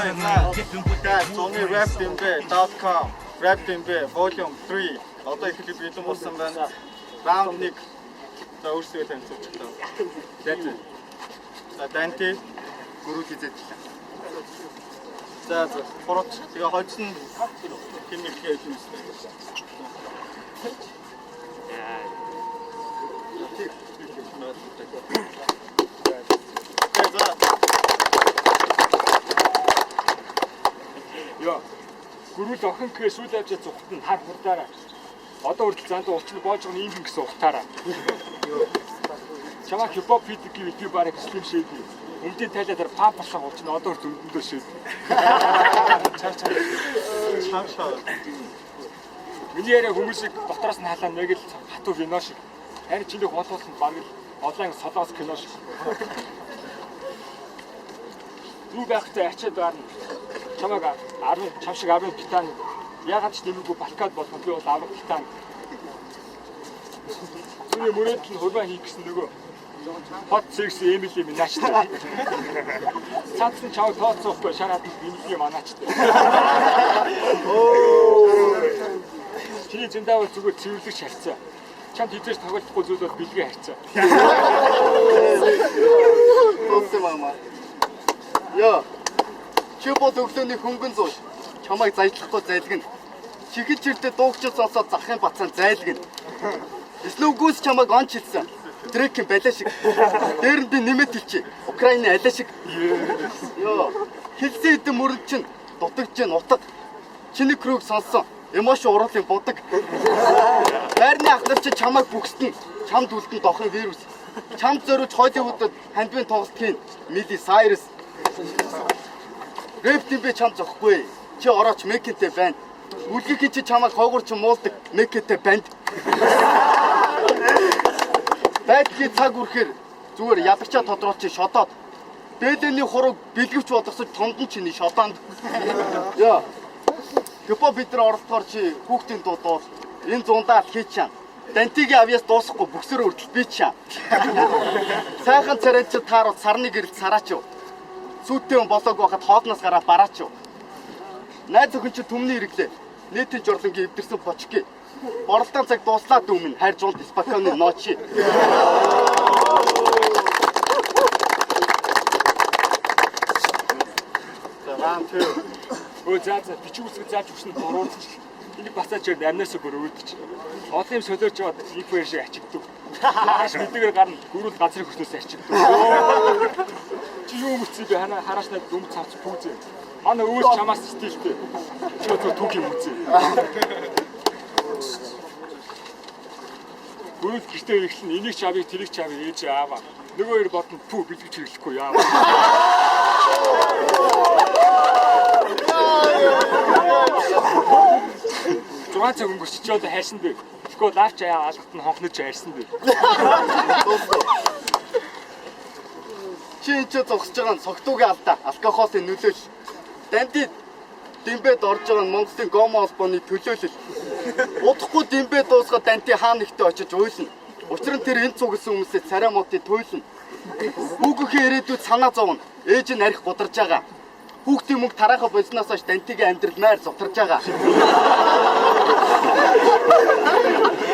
Guys, only rapdmb.com, rapdmb volume 3. Одоо их клип бэлэн болсон байна. Round 1. За өөрсдөө танилцуулчихлаа. За Данти гүрүү хийжээ. За хорот тэгээ хойцсон хин нэг хийж үзлээ. Яа. Гүрүүл охин гэхээс үл авчаа зүхт нь хар хурдаараа. Одоо хүртэл занд уучны боож байгаа юм гэсэн ухтаараа. Чамаа хипхоп хийдэг gibi би бараг слим шийдээ. Өмнөд тайлаа тэр пап болсон уучны одоо хүртэл өндөө шийдээ. Чамшаа. Миний яриа хүмүүсийг дотроос нь халаа нэг л хатуу кино шиг. Харин чиний хоолуулсан баг л онлайн солоос кино шиг. Юу байхтай ачаад байна. Чамаг 10 чам шиг 10 гитан ягаад ч нэмэггүй балкад болох би бол 10 гитан. Түүний мөрөд нь хурбаа хийх гэсэн нөгөө хот секс эмэли минаачтай. Цаасан чав тооцоохгүй шараад эмэли манаачтай. Чиний зэндаавал зүгээр цэвэрлэгч харьцаа. Чамд хизээж тоглохгүй зүйл бол бэлгээ харьцаа. Тооцоо мама. Яа. Чи бол өглөөний хөнгөн зууш. Чамайг зайлахгүй зайлгна. Чихэл чиртээ дуугчид сонсоод захын бацаан зайлгна. Эслүүгүүс чамайг онч хэлсэн. Дрекийн балиа шиг. Дээр нь би нэмэт хэлчи. Украины алиа шиг. Йоо. Хэлсэн хэдэн мөрөнд чинь дутагж гэн утга. Чиний крүүг сонссон. Эмош уруулын будаг. Байрны ахлаар чи чамайг бүхснэ. Чамд үлдэн дохын вирус. Чамд зориуж Холливуудад хандвийн тоглолт хийн. Мили Сайрес. Рэптийн би чам зохгүй. Чи орооч мекэнтэй байна. Үлгийхий чи чамайг хойгуурч муулдаг мекэнтэй банд. Байдгийн цаг үрэхээр зүгээр ядарчаа тодруулчих шодоод. Дээдний хураг бэлгэвч болгосож томдон чиний шодоонд. Яа. Хипхоп бид нар оролдохоор чи хүүхдийн дуудууд энэ зундаа хийж чам. Дантигийн авьяас дуусахгүй бүксөр өртөл би чам. Сайхан царайч таарууд сарны гэрэлт сараач юу. Сүйтэй болоог байхад хоолноос гараад бараач юу. Найз охин чи түмний ирэглээ. Нийтийн жорлонгийн эвдэрсэн бочки. Боролдоон цаг дууслаад өмнө хайр жуулт спаконы ночи. Таван тэ. Өө за бичиг үсэг зааж өгснө боруулж. Энийг бацаач амнаас бүр өөдөж. Олон юм солиорч яваад инфо шиг ачигдаг. Хааш мэдээгээр гарна гүрүүл газрын хөснөөс ачигдаг. Чи юу мөцөө би харааш нэг дүм цавч пүүзээ. Манай өөс чамаас стилтэй. Чи өтөө түүх юм үзээ. Гүрүүл гэртээ ирэхлэн энийг ч авыг тэрийг ч авыг ээж ааваа. Нөгөө хоёр бодно пүү бэлгэж хэрэглэхгүй яа. Зургаан цаг өнгөрч чи одоо хайрсан бэ? Тэгэхгүй лавч аяа алгат нь хонхнож хайрсан бэ? Чи энэ ч зогсож байгаа нь согтуугийн алдаа, алкохолын нөлөөлөл. Дандид Дэмбэд орж байгаа нь Монголын гомо холбооны төлөөлөл. Удахгүй Дэмбэд дуусгаад Данти хаан нэгтээ очиж уйлна. Учир нь тэр энэ цугсан хүмүүсээ царай модыг туйлна. Хүүгийнхээ ирээдүйд санаа зовно. Ээж нь арх гударж байгаа. Хүүхдийн мөнгө тараахаа болсноос хойш Дантигийн амьдрал майр зовтарж байгаа.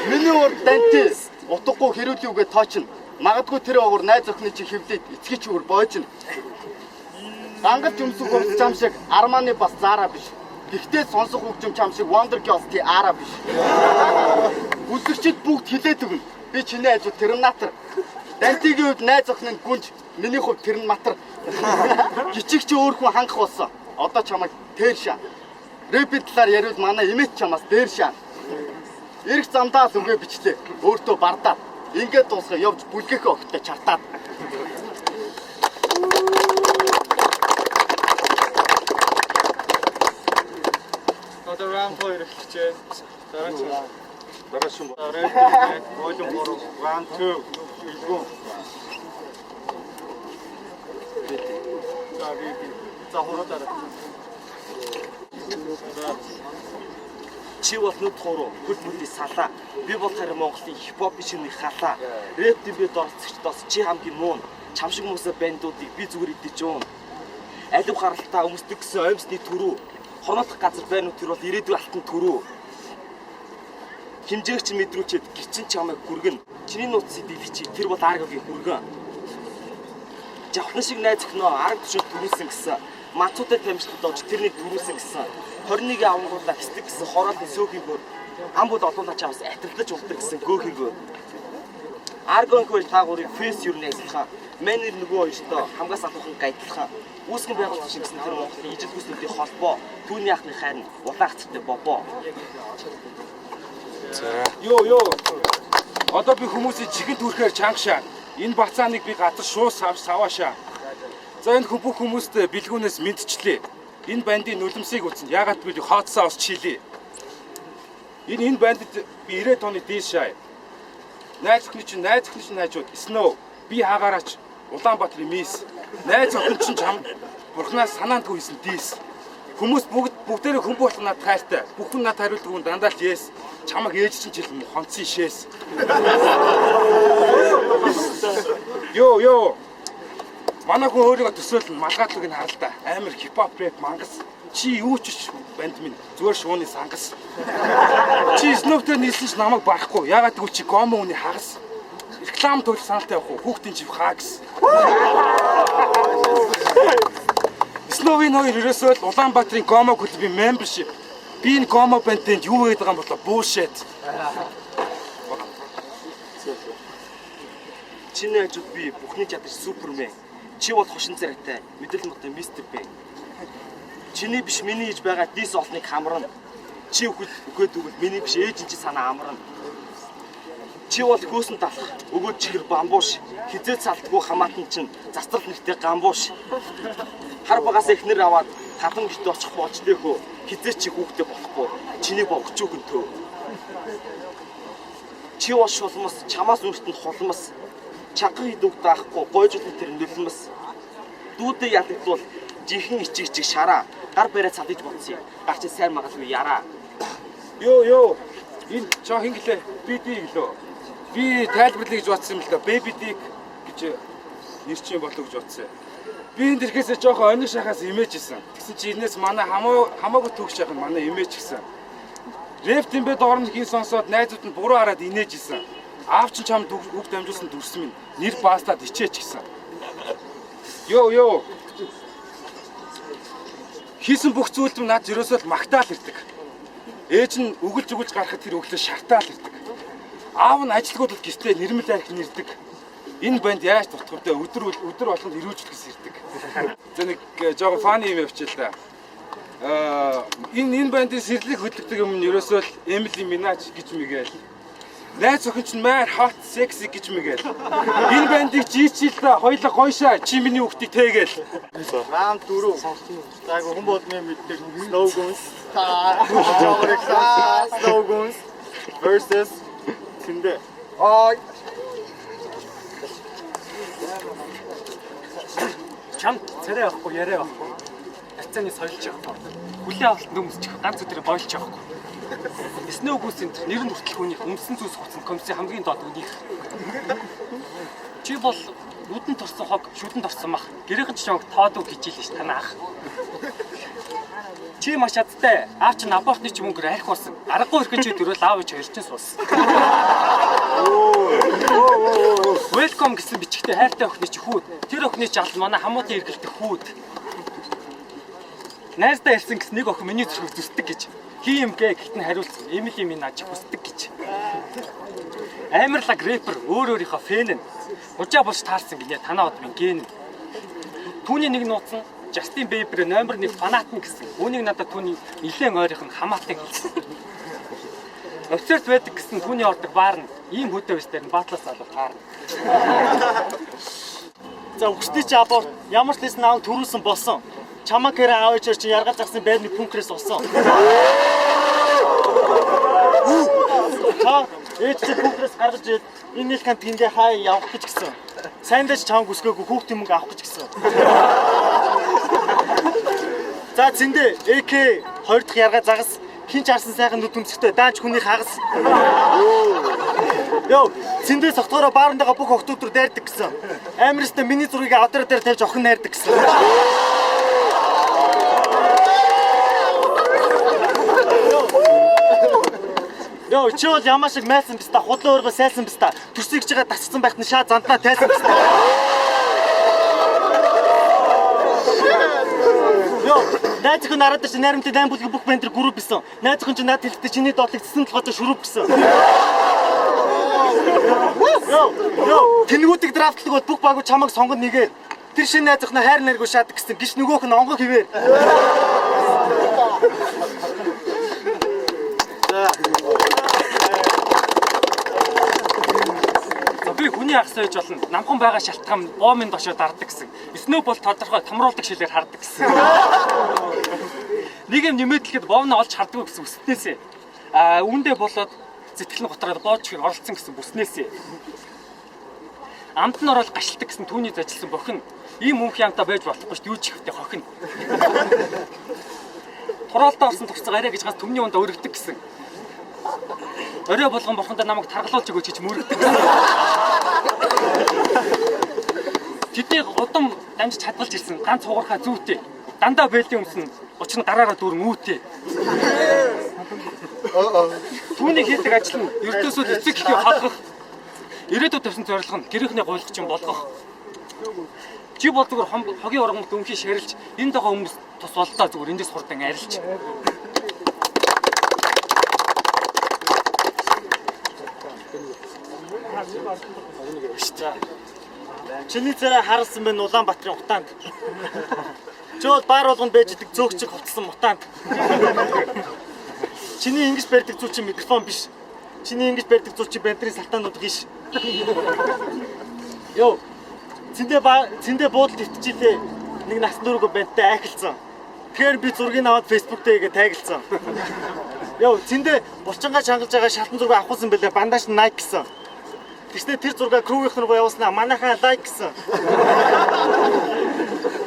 Миний урд Данти утгагүй хэрүүл юугээ тоочно. Магадгүй тэр уур найз охины чи хөвлөд эцгий чүгэр боожно. Гангалт юмсуг хурц чам шиг Арманы бас Зара биш. Гэхдээ сонсох хөгжим чам шиг Wonder Girls-ийн Ара биш. Үзэгчид бүгд хилээд өгнө. Би чиний ажил Терминатор. Дантигийн хувьд найз охин нь гүнж, миний хувьд Терминатор. Жичиг чи өөр хүн хангах болсон. Одоо чамайг тэр шаа. Рэпийн талаар яриул манай имэт чамаас дээр шаа. Ирэх замдаа л үгээ бичлээ. Өөртөө бардаад. Ингээд дуусгаа явж бүлгэхээ огттой чартаад. Одоо round 2 эхэлчихэ. Дараа шум. Volume 3 round 2. Иргэн. За хороо. Чи бол нүд хуруу, хөл мөлийн салаа. Би бол харин Монголын хипхоп шинэ халаа. Рэп дэмбэд оролцогчдоос чи хамгийн муу. Чам шиг хүмүүсээ бандуудыг би зүгээр идэж юм. алив гаралтаа өмсдөг гэсэн оймсны төрөө. Хороолох газар байна уу тэр бол ирээдүйн алтан төрөө. Химжээгч мэдрүүчэд гिचэн чамайг хүргэн. Чиний нууцыг бичи тэр бол аргагийн хүргэн. Жавхан шиг найз өхнөө арга төшөд түрүүлсэн гэсэн. Мацуутай тамирчид дооч тэрнийг түрүүлсэн гэсэн. 21 авангуулаа хэсдэг гэсэн хороолын сөөхийг өөр. Амбууд одуулаа чавс атилдаж унтдаг гэсэн гөөхийг өөр. Аргонгүй таагуурыг фейс юу нэслэхаа. Мэнэр нөгөө хоёртой хамгаас алуухан гайдлахаа. Үүсгэн байгуулалт шиг гэсэн тэр Монголын ижил хүслүүдийн холбоо. Түүний ахны хайр нь улаагцтай бобоо. Йоо. Одоо би хүмүүсийн чихэн түрхээр чангашаа. Энэ бацааныг би гадар шууд саваашаа. За энэ бүх хүмүүст бэлгүүнээс мэдчихлээ. Энэ бандын нулимсыг үзнэ. Ягаад би хооцсоо ус чилээ. Энэ бандд би 90 тонны дээс шаа. Найз охины чинь найзууд Snow би хаагаараач Улаанбаатарын мис. Найз охин чинь чам бурхнаас санаандгүй хийсэн дээс. Хүмүүс бүгдээрээ хүн болох надад хайртай. Бүх хүн надад хариулдаг хүн дандаа л yes. Чамаг ээж чинь чил хонцсон шээс. Йоо. Манай хүн өөрийгөө төсөөлн малгайдлыг нь харалтаа. Амар хипхоп рэп мангас. Чи юу ч банд минь зүгээр шууны сангас. Чи Snow-тэй нийлсэн ч намайг барахгүй. Ягаад гэвэл чи гомо үний хагас. Реклам төлөх саналтай явах уу? Хүүхдийн жив хаагс. Snow-ийн хоёр ерөөсөө л Улаанбаатарын гомо клубын membership. Би энэ гомо бандд юу гэдэг юм болоо bullshit. Чиний хажууд би бүхний чадвар супермен. Чи бол хошин царайтай, мэдээлэл мотой мистер Б. Чиний биш миний хийж байгаа дис олныг хамрна. Чи өгөөд миний биш ээж чи санаа амарна. Чи бол хөөсөн талах, өгөөд чихэр бамбууш. Хизээ цалтгүй хамаатан чинь застрал нэртэй гамбууш. Хар багаас эхнэр аваад таван гэрт очих боочтой хөө. Хизээ чи хүүхдээ болохгүй. Чиний богч өгөн төө. Чи бол шулмас, чамаас өөртөнд хулмас. Чанга хидүүг даахгүй гойжуулын тэр нөлмөс. Дүүдээ ядагдвал жихэн ичиг шараа. Гар бариа цадиж бодсон. Гарч сайн магалгүй яраа. Йоо. Энэ чоо хинглээ. Би гэлөө. Би тайлбарлая гэж бодсон юм л да. Baby Dick гэж нэр чинь болов гэж бодсон. Би энэ дэрхээсээ жоохон ониг шахаас имэж исэн. Тэгсэн чи энэс манай хамаагүй төгс шахах нь манай имэж гисэн. Рэп тэмбэд орно хийн сонсоод найзууд нь буруу хараад инээж исэн. Аав чинь чам үг дамжуулсан дүрс минь нэр баастаад ичээч гисэн. Йоо. Хийсэн бүх зүйлд над ерөөсөө л магтаал ирдэг. Ээж нь өгөлж гарахад тэр өглөө шартаал ирдэг. Аав нь ажилгууд л гэртээ нэрмэл арх нэрдэг. Энэ банд яаж дутгавдаа өдөр болгонд ирүүжлэхс ирдэг. За нэг жоохон фаны юм явчих л да. Энэ бандын сэрлэг хөдөлгдөг юм нь ерөөсөө л Emily Minaj гэж мэгээл. Найз охин чинь маар hot sexy гэж мэгээл. Энэ бандыг жийчил та хоёлаа гойшаа чи миний хүүхдийг тэгээл. Раунд 4. За хүн болгоны мэддэг Snow-Goons. Snow-Goons versus Тэндэ. Чамд царай авахгүй яриа авахгүй. Ацааны соёлж явахгүй. Хүлээ авалт нөмсчих ганц өдрөө бойлж явахгүй. Snow-Goons нэр нь хүртэл хүнийх өмсөн зүйлс хуцсан комиссийн хамгийн доод үнийх. Чи бол нүдэнд торсон хог шүдэнд орсон мах. Гэрийнхэн ч чамд тоодоо хичээлээ ш танаах. Чи маш чадтай. Аав чинь абортны ч мөнгөөр арх болсон. Аргагүй өрхөн чи дөрөв аав ич хоёр чинь суусан. Welcome гэсэн бичгтээ хайртай охины чи хүүд. Тэр охины чи алд манай хамуудын эргэлдэх хүүд. Найздаа ирсэн гэс нэг охин миний зүрхийг зүсдэг гэж. Хий юм гээ гэхдээ хариулсан. Emily Minaj хүсдэг гэж. Амарлаг рэпер өөрийнхөө фэн нь. Учаа болж таарсан гинэ танаа од минь гэн. Түүний нэг нууц нь Justin Bieber номер 1 фанат нь гэсэн. Үүнийг надад түүний нилээн ойрох нь хамаатай хэлсэн. Офицерт байдаг гэсэн түүний ордог баар нь ийм хөдөө байстай нь баатлаас алуу таарна. За өгчтэй чи аборт ямар ч лсэн аав төрүүлсэн болсон. Чамаа гэрээ аав ичээр чи яргаж авсан байрны пүнкрээс олсон. Ээж чи пүнкрээс гаргаж ирээд энэ ил кант гиндээ хаа явах гэж гисэн. Сайндаа ч чамд хүсгээгүй хүүхдийн мөнгө авах гэж гисэн. За зэндээ AK 2 дахь яргаа загас хин ч харсан сайхан нүд өмсгтэй даанч хүний хагас. Йоо, зэндээ согтгороо баарындаага бүх охтууд руу дайрдаг гэсэн. Амирстай миний зургийг авдраа дээр тавьж охин найрдаг гэсэн. Йоо, чи бол ямар шиг майсан биз та, худлаа өргөө сайсан биз та. Төсөйг чигээ тасцсан байхад нь шаа занднаа тайсан биз та. Йоо, найз охин нараад чи найрамтай 8 бүлгийн бүх бандэр групп бисэн. Найз охин чи наад хэлэхдээ чиний доотлыг цэсэн толгойтой шүрүүп гэсэн. Йоо, тэнгүүдийг драфтлаг бол бүх багуу чамайг сонгоно нэгээр. Тэр шинэ найз охин хайр нэргүй шаадаг гэсэн. Гис нөгөөх нь онгоо хивээр. Би хүний ах сойж болно. Намхан байгаа шалтгаан боомын дошоо дарддаг гэсэн. Эснөө бол тодорхой томруулдаг шилээр хардаг гэсэн. Нэг юм нэмэтлэхэд боомноо олж харддаг гэсэн үстнээсээ. Үүндээ болоод зэтгэл нь готроод боож хэр оролцсон гэсэн бүснээсээ. Амд нь ороод гашилдаг гэсэн түүний зажилсан бохин. Ийм мөнх ямтаа байж болохгүй шүү дээ. Юу ч ихтэй хохин. Тураалтаа орсон турцаг арай гэж ганц төмний ундаа өргөдөг гэсэн. Орой болгон бурхандаа намайг таргалуулж өгөөч гэж мөрөгдөг. Тэдний удам дамжиж хадгалж ирсэн ганц хугархаа зүйтэй. Дандаа бэлдийн өмсөн учир нь гараараа дүүрэн үүтэй. Түүний хийдэг ажил нь ердөөсөө эцэг ихийг халахах. Ирээдүйд тавьсан зорилго нь гэрийнхний гуйлах чинь болгох. Чи бол зүгээр хогийн ургамт өмхий шарилж энэ дага хүмүүс тус болдоо зүгээр эндээс хурдан арилж. Чиний царай харсан байна Улаанбаатарын утаанд. Чи бол баар болгонд байж идэг зөөгчиг хувцсан мутаанд. Чиний ингэж барьдаг зүү чи микрофон биш. Чиний ингэж барьдаг зүү чи бандрын салтаанууд гиш. Йоо. Цэндээ буудалд итчихлээ. Нэг нас дөрөв банттай айхалцсан. Тэгэхээр би зургийг аваад Facebook дээр игээ тайгалцсан. Йоо, цэндээ булчингаа чангалж байгаа шалтан зураг авахсан бэлээ. Бандаж Nike гэсэн. Тэгснэ тэр зураг крүүгийнх рүү явуулснаа манайхаа лайк гэсэн.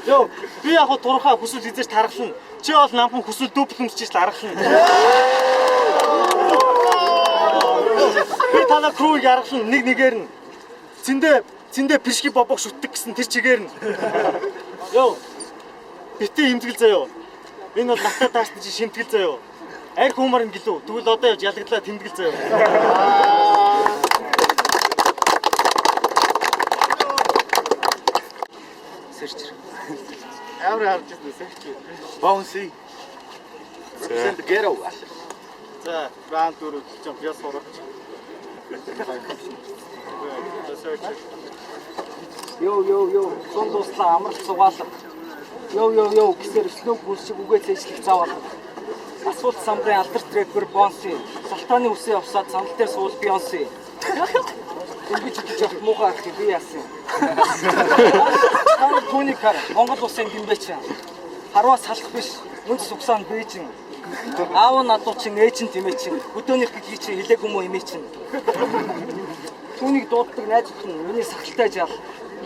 Йоо, би яг турхаа хүсвэл хийж тархална. Чи бол намхан хүсвэл дүүпл өмсөж л аргална. Би танаа крүүг аргална нэг нэгээр нь. Цэндээ пишги бобог шүтдэг гэсэн тэр чигээр нь. Йоо, битээ имзгэл заяо. Энэ бол натаа тааштай чи шимтгэл заяо. Арх хуумаар нь гэлүү. Тэгвэл одоо явж ялагдлаа тэмдэглэл заяо. Амар харж ирсэн сэрч. Bouncy. Send the ghetto. За, раунд 4 чинь яс сурах. Йоо, сон дуслаа амар цугаалга. Йоо гэсээр өснөө бүлшиг үгээд цэжлэх заавал. Асуулт самбарын алдарт рэпер Бонси, Салтааны үсээ явсаад санал дээр суул Бионси. Ингэж жоо муухай арах би яасан. Түүний кар Монгол улсын гимбэч. Харваа салах биш, мөнч сугсаан Бээжин. Аав надуу чин ээжин тэмээ чин. Өдөөнийх гихий чи хэлээгүй мө имээ чин. Түүнийг дууддаг найз охин миний сахалтай жаал.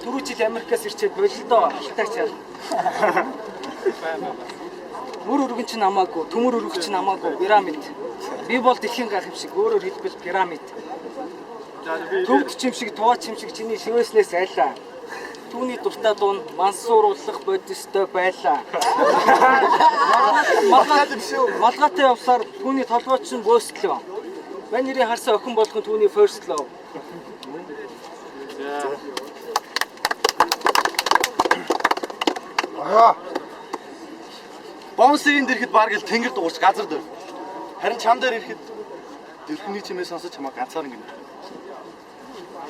4 жил Америкаас ирчээд болилдоо хилтай жаал. Мөр өргөн чинь намаагүй, төмөр өргөх чинь намаагүй, пирамид. Би бол дэлхийн гах юм шиг өөрөөр хэлбэл пирамид. Төвд чимшиг, туваа чимшиг чиний шивэснээс айлаа. Түүний дуртай дуун мансууруулах бодистой байлаа. Малгайтай явсаар түүний толгой чинь бөөслөө. Мань нэрийн харсан охин болгон түүний first love. Bouncy-ийн дэрхэд баг л тэнгэр дуурч газар дээр. Харин чам дээр ирэхэд дэрхний чимээ сонсож чамаа ганцаар ингэ.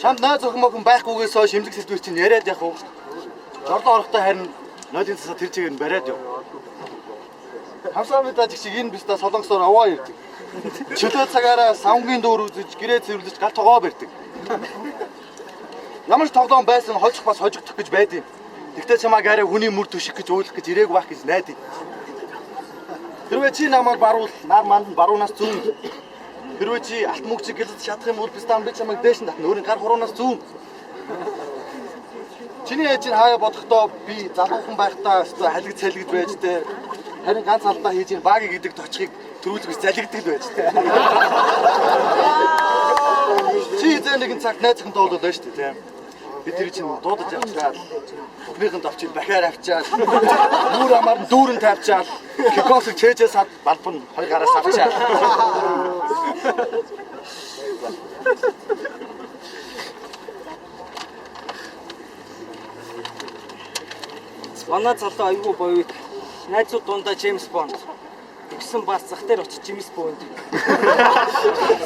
Чамд найз охин байхгүйгээс хойш шимлэг сэлбэр чинь яриад явах уу? Жорлон орохдоо харин нойлын цасаа тэр чигээр нь бариад яв. Хамсаа мэдаж чиг энэ бистаа солонгосоор аваа ирдэг. Чөлөө цагаараа савнгийн дуур үзэж гэрээ цэвэрлэж гал тогоо барьдаг. Ямар ч тоглоом байсан хожих бас хожигдох гэж байдیں۔ Тэгтээ чамаа гаараа хүний мөр төших гэж уйлах гэж ирээг байх гэж найдаа. Хэрвээ чи намайг баруул, нар манд баруунаас зүүн. Хэрвээ чи алт мөгчийг гэлж чадах юм бол бистаа би чамайг дээш нь татна. Өөрийн гар хуруунаас зүүн. Чиний ээж нь хаяа бодохдоо би залуухан байхдаа өстой халиг цалигд байж тээ. Харин ганц алдаа хийж ин багийг идэг точхыг төрүүлэх гэж залгиддаг л байж тээ. Чи зэн нэгэн цаг найзхантай болоод байж тээ. Бидний чинь дуудаж авчаад бүхнийхэн давчийг дахиад авчаад мөр амаар нь дүүрэн тавьчаад кикбоксыг чэжээс балбан хоёр гараас авчаад. Манай залуу аюу боёвик. Найзууд дундаа Джеймс Бонд. Тэгсэн бас зах дээр очиж Джеймс Бонд.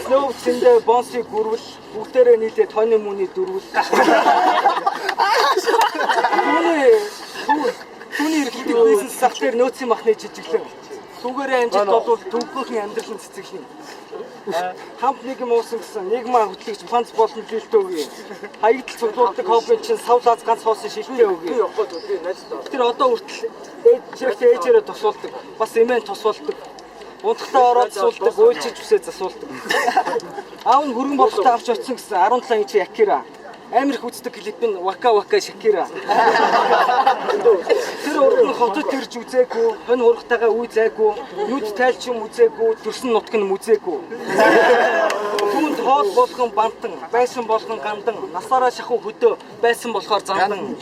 Сноу цэндээ Бонсыг гүрвэл бүгдээрээ нийлээд Тони Муни дөрвөл. Түүний эрхлдэг бизнес зах дээр нөөцийн махны жижиглэн. Түүгээрээ амжилт болвол түүхийн амьдрал нь цэцэглэнэ. Хамт нэг юм уусан гэсэн нэгмаа хөтлөгч фанц болон жилтөөгүй. Хаягдл цуглуулдаг хобби чинь савлаас ганц хоосон шилжээ өгье. Тэр одоо хүртэл ээжээрээ тусуулдаг. Бас эмээн тусуулдаг. Унтахтаа ороод засуулдаг, уйлчиж үсээ засуулдаг. Аав нь хөргөн болохтой авч очсон гэсэн 17 инч Акира. Амар их үздэг клип нь Waka Waka Shakira. Тэр урд нь хотод төрж үзээгүй, хонь хургатайгаа үе зайгүй, нүд тайлч юм үзээгүй, төрсөн нутг нь мүзээгүй. Түүнд хоол болгон бантан, байсан болгон гандан, насаараа шахуу хөдөө, байсан болохоор зандан.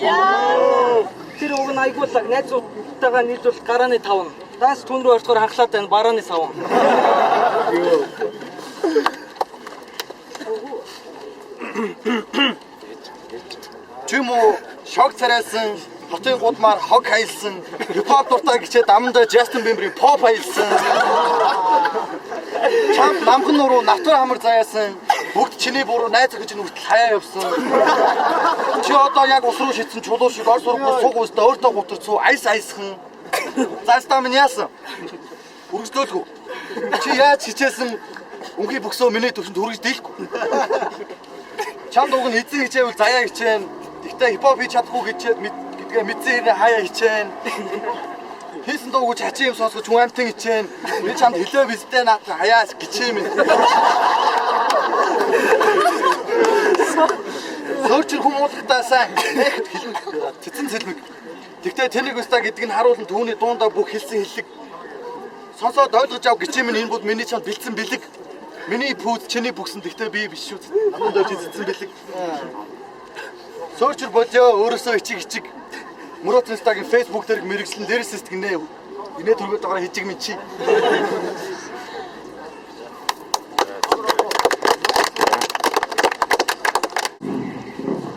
Тэр уг нь айгуулаг найзуудтайгаа нийлүүл гарааны 5. Даас түн рүү орохоор ханхлаад байна барааны 5. Чимүү шог царайсан, хотын гудмаар хог хаялсан, хипхоп дуртай гिचээд амандаа Justin Bieber-ийн pop хаялсан. Чамд намхан нуруу натур хамар заяасан, бүгд чиний буруу найз гэж нүртэл хаяа явсан. Чи одоо яг ус руу шидсэн чулуу шиг ор сургууль суг үстэ өөртөө гутарцуу айс айсхан. Застаа минь яасан? Үргэлжлүүлгүй. Чи яаж хичээсэн өнхий бөксөө миний төвшөнд хүргэж дийлэхгүй. Чамд уг нь эзэн хичээвэл заяа хичээн. Гэхдээ хипхоп хийж чадахгүй гэдгээ мэдсэн хэрнээ хаяа хичээн. Хийсэн дууг хачи юм сонсгож хүн амтэн хичээн. Би чамд хэлээ бистэй наад хаяа гिचээм юм. Сөрчл хүмүүстээ сайн цэцэн сэлмэг. Гэхдээ тэнийг өстө гэдэг нь харуулсан түүний дундаа бүх хэлсэн хэллэг. Сонсоод ойлгож ав гिचээм энэ бүгд миний чамд бэлдсэн бэлэг. Миний пүүз чиний бүксэн гэхдээ би биш шүү. Намд очиж цэцэн бэлэг. Сөрчл болоо өөрөөсөө ичиг. Мөрөт инстагийн фейсбુક дээр мэрэгчлэн дээрээс сэтгэнэ. Инээ төргөд байгаа хижиг минь чи.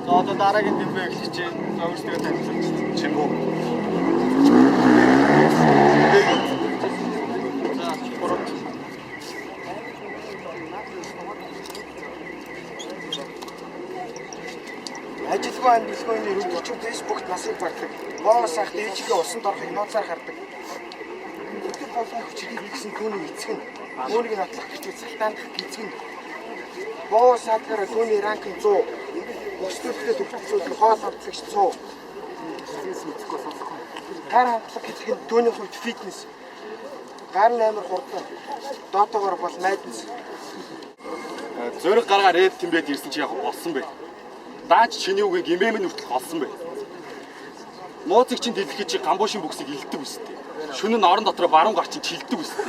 Одоо дараагийн дэмбэ эхлэж чинь өөрсдөө танилцуулж чимбүү. Ажилгүй амжилтгүй өрөвдөж фейсбુકт насыг бардаг. Боос ахт ээжигээ усанд орох нууцаар хардаг. Өдөр болгон хүчрхийг гэсэн түүний эцэг нь өөрийг натлах гэж цалтаанд эцэг нь боос хатгаар түүний ранк 100. Өсвөртөө төгсөлтөд хоол хамтлагч 100. Гар хамтлаг гэдэг нь түүний хувьд фитнес. Гар 8 хурдан. Дотоогоор бол найднас. Зөрөг гаргаар ээд тэмбээд ирсэн чи яг болсон бай. Даач чиний үгийг имэм нь хүртэл олсон бай. Мууцыг чинь дэлгэхэд чи гамбуушин бүксийг илдэг үстэй. Шөнө нь орон дотроо баруун гар чинь чилдэг үстэй.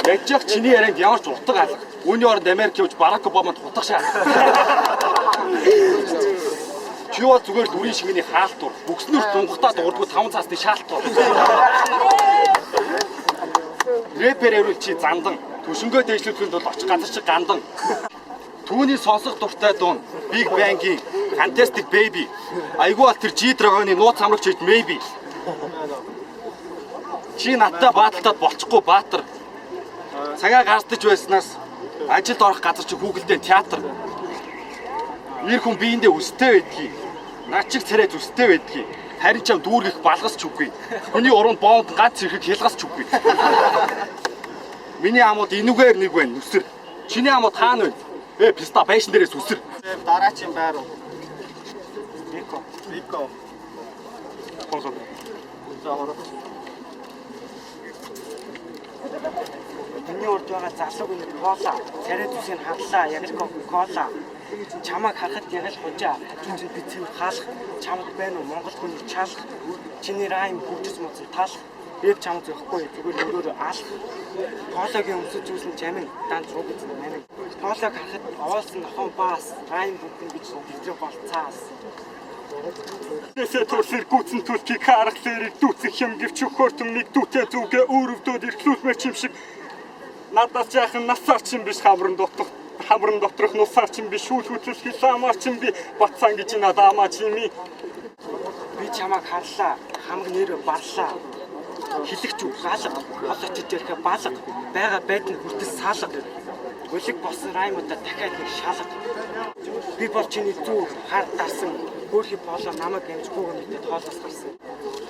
Яжчих чиний ярианд ямар ч утга алга. Үүний оронд Америк явж Барак Обамад хутгах шаа. Чи бол зүгээр л үрийн шигний хаалтур. Бүкснэр дунгахтаа дуурдгүй 5 цаасны шаалтур. Рэпер эрүүл чи зандан. Төшөнгөө дэвшлүүлэхэд бол очих газар чи гандан. Түүний сонсох дуртай дуун Big Bang-ийн Fantastic Baby. Айгуу ал тэр G-Dragon-ы нууц амрагч хийж Maybe. Чи надтай бааталтад болчихгүй баатар. Цагаа гарстаж байснаас ажилд орох газар чи Google-тэй театр. Нэр хүн биендээ өстэй байдгийг. Наад чиг царайд өстэй байдгийг. Харин чам дүүргэх балгасч үгүй. Хүний уруунд боонд ганц ирэхийг хялгасч үгүй. Миний амууд энүүгээр нэг байна нүсэр. Чиний амууд хаана вэ? Писта байшин дээрээс үсэр. Дараачийн байр уу? Рико. Спонсор. Заавар. Миний урд байгаа залууг нэг кола, царай зүсийг хаглаа, яг л кола. Чамайг харахад яг л хужаа, хажууд бицэн хаалх, чамд байна уу Монгол хүний чаалх, чиний райм хөгжиж муцсан талх. рэп чам зөхгүй зүгээр өөрөө алах тоологийн өмсөж үүсэн жамин дан зуг гэж байна. Тоолог харахад оолсон нохон баас райм бүхэн гэж хэлдэг бол цаас. Нэсэ төрсөр гүцэн төлтгийг харахлаарыг дүүцэх юм гэвч өхөртөн нэг дүүтэй зүгээ өөрөвдөд ирхлүүлмээр чим шиг надаас яахан насаар чим биш хамрын доторх нусаар чим биш шүүл хөтлөл хилаамаар чим би батсан гэж надаамаа чими Би чамайг харлаа, хамаг нэр барлаа. Хилэгч угаалга, болооч ирэхэ баалга, байгаа байдал хүртэл саалга. Үлэг болсон раймуудаа дахиад нэг шалга. Би бол чиний зүг хар дарсан, хөөрхи болоо намайг амжихгүйгээр мэдээд хоолоос гарсан.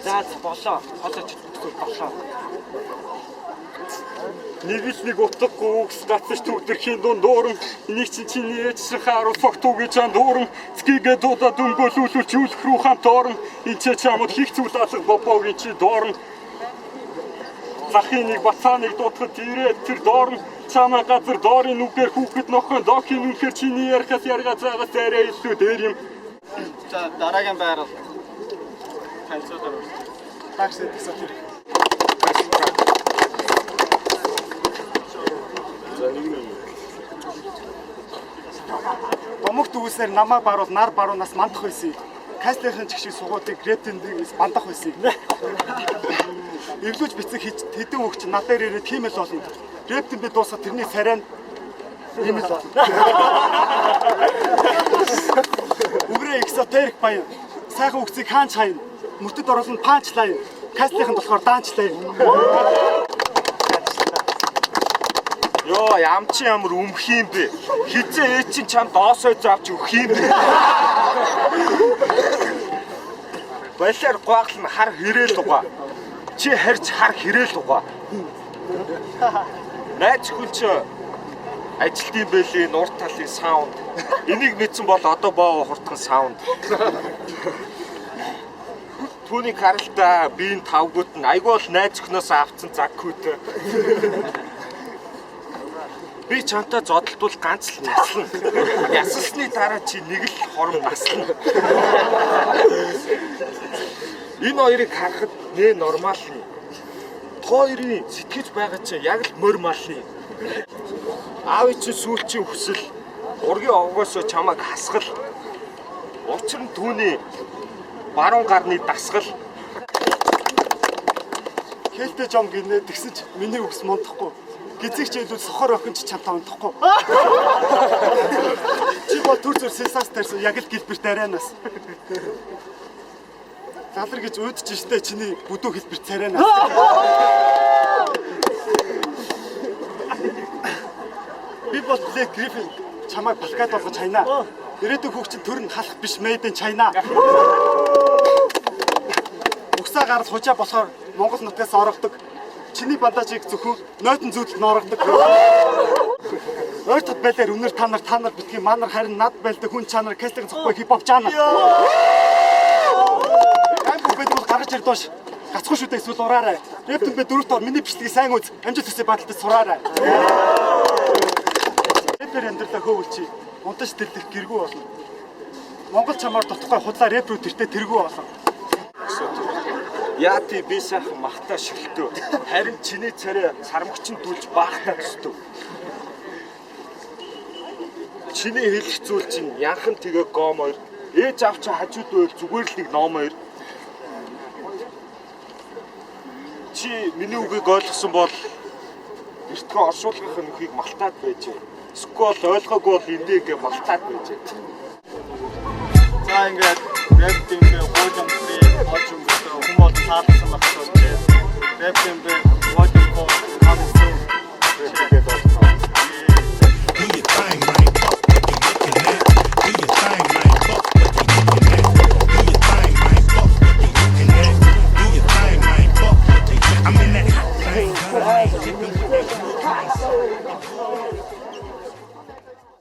Заа болоо, болооч ирэхэ болоо. нэг утгагүй үгс гацж төгдөрхийн дунд дууран нэг чиний ээж шиг харуул фактугийн чан дууран цгийгээ дуудаа дүнбөлүүлүүлж юулх рүү хамт орно энэ ч чамд хийх зүйл алга бопогийн чи доорн захиныг бацааныг дуутахад ирээд тэр доорн чамаа газар доорын үгээр хүүхэд нохоо докийн үнхээр чиний ярихаас яргаа заагаас арай илүү дээр юм. За дараагийн байрал. Танцуулаад. Такс гэсэн тэр. Бомогт үүснээр намаа баруул нар баруунаас мандах байсан. Каслихын чигшиг сугуудыг грэптендээс бандах байсан. Эвлүүж бицэг хэдэн хөгч надаар ирээд тийм л болно. Грэптен би дуусах тэрний царай нь ийм л болно. Үгрээ экзотерик баян. Сайхан хөгцийг хаанч хаяна. Мөртөд оруулна панчлайн. Каслихын болохоор даанчлайн. Йоо, ямч ямар өмх юм бэ? Хизээ ээчин чам доосоо заавч өгөх юм бэ? Балиар гуаглал нь хар хэрээл угаа. Чи харьж хар хэрээл угаа. Найз хүн чи ажилтны бэлээ нуур талын саунд. Энийг мэдсэн бол одоо боо хурдхан саунд. Түүний харалтаа биеийн тавгууд нь айгүй бол найз өхнөөс авцсан заггүйтэй. Би чамтай зодтолтвол ганц л наслана. Ясалсны дараа чи нэг л хором наслана. Энэ хоёрыг харахад нэ нормал нь. Хоёрын сэтгэж байгаа чинь яг л мөр малны. Аав чинь сүүлчийн хүсэл ургийн овгоосоо чамайг хасгал. Учир нь түүний баруун гарны дасгал. Хэлтэй жом гинэ тэгсэж миний үгс мондохгүй. Гизэгч илүү сохор охинч чамтай унтахгүй. Чи бол төр зөр сэлсаас тарсан яг л гэлбэрт арианаас. Залар гэж уудж штэ чиний бүдүү хэлбэр царайнаас. Би бол Блэк Гриффин чамайг балкад болгож хайнаа. Ирээдүйн хүүхчин төр нь халах биш мэйдэн чайнаа. Угсаа гарал хужаа болохоор Монгол нутгаас орогдог. Чиний бандажийг зөвхөн нойтон зүйдэлд норогдог. Ойртод байлаар өнөр та нар битгий манар харин над байлдаг хүн чанар кастинг зохгүй хипхоп чанар. Амбу бэдгүүл гаргаж ирдөөш. Гацхгүй шүү дээ эсвэл ураарай. Рэптэн бэ 4 доор миний бичлэгийг сайн үз. Амжилт төсөө баталтай сураарай. Рэпер амьдралаа хөөвлчи. Унтаж тэлдэх гэргүй болно. Монгол чамаар дутхгүй худлаа рэп рүү тэртээ тэргүй болно. Яати би сайхан махтаа шилтөө. Харин чиний царай сармагчин дүүлж баахтаа төстөө. Чиний хэлэх зүйл чинь янхан тэгээ гомоор ээж авч хажууд байл зүгээр л нэг номоор. Чи миний үгийг ойлгосон бол эртхэн оршуулгын нөхийг малтаад байжээ. Эсвэл ойлгоогүй бол эндээгээ малтаад байжээ. За ингээд рэп тимээ гоожон фри очсон хүмүүс таалсан багтуулж рэп тимээ гоожон фри хамсан рэпгээд болсон. Do your thing, man. Fuck what you looking at. Do your thing, man. Fuck what you looking at. Do your thing, man. Fuck what you looking at. Do your thing, man. Fuck what you. I'm in that hot thing, dipping with that